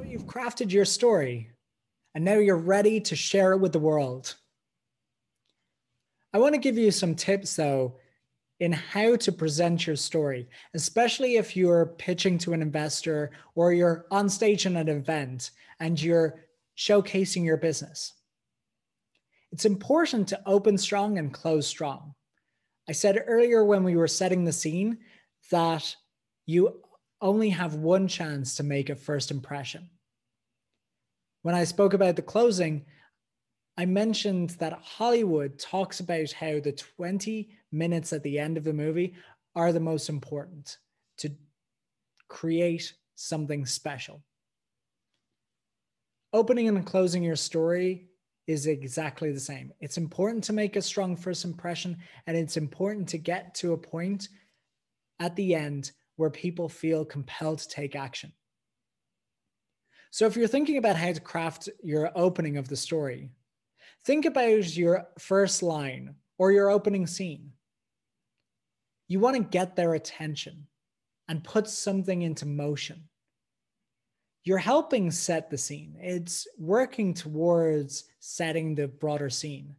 you've crafted your story and now you're ready to share it with the world. I want to give you some tips though in how to present your story, especially if you're pitching to an investor or you're on stage in an event and you're showcasing your business. It's important to open strong and close strong. I said earlier when we were setting the scene that you only have one chance to make a first impression. When I spoke about the closing, I mentioned that Hollywood talks about how the 20 minutes at the end of the movie are the most important to create something special. Opening and closing your story is exactly the same. It's important to make a strong first impression, and it's important to get to a point at the end where people feel compelled to take action. So if you're thinking about how to craft your opening of the story, think about your first line or your opening scene. You want to get their attention and put something into motion. You're helping set the scene. It's working towards setting the broader scene.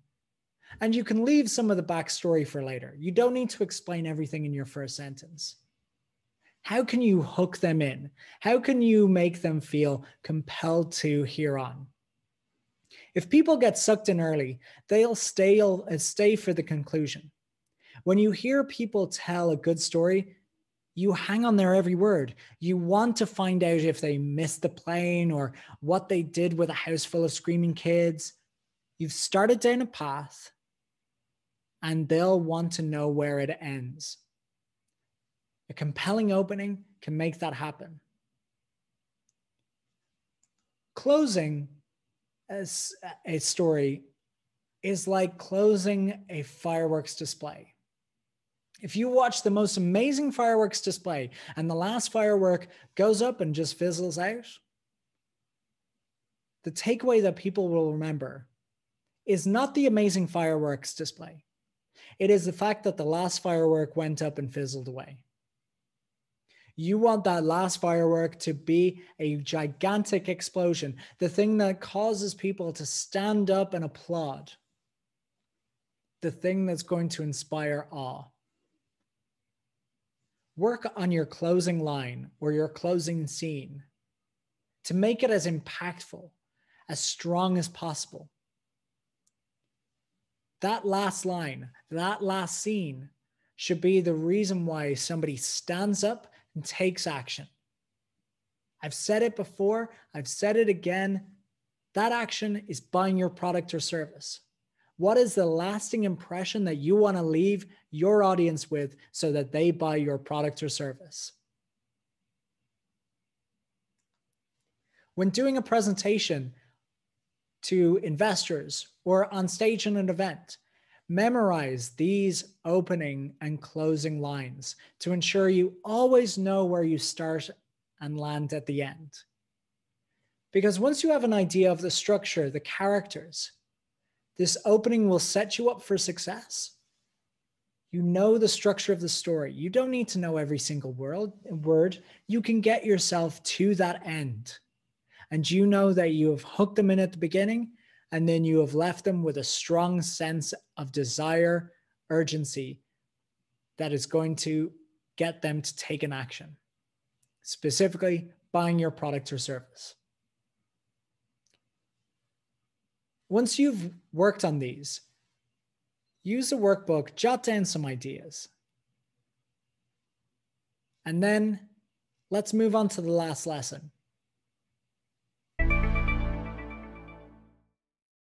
And you can leave some of the backstory for later. You don't need to explain everything in your first sentence. How can you hook them in? How can you make them feel compelled to hear on? If people get sucked in early, they'll stay for the conclusion. When you hear people tell a good story, you hang on their every word. You want to find out if they missed the plane or what they did with a house full of screaming kids. You've started down a path, and they'll want to know where it ends. A compelling opening can make that happen. Closing a story is like closing a fireworks display. If you watch the most amazing fireworks display and the last firework goes up and just fizzles out, the takeaway that people will remember is not the amazing fireworks display. It is the fact that the last firework went up and fizzled away. You want that last firework to be a gigantic explosion, the thing that causes people to stand up and applaud, the thing that's going to inspire awe. Work on your closing line or your closing scene to make it as impactful, as strong as possible. That last line, that last scene should be the reason why somebody stands up and takes action. I've said it before, I've said it again. That action is buying your product or service. What is the lasting impression that you want to leave your audience with so that they buy your product or service? When doing a presentation to investors or on stage in an event, memorize these opening and closing lines to ensure you always know where you start and land at the end. Because once you have an idea of the structure, the characters, this opening will set you up for success. You know the structure of the story. You don't need to know every single word. You can get yourself to that end. And you know that you have hooked them in at the beginning, and then you have left them with a strong sense of desire, urgency that is going to get them to take an action, specifically buying your product or service. Once you've worked on these, use the workbook, jot down some ideas. And then let's move on to the last lesson.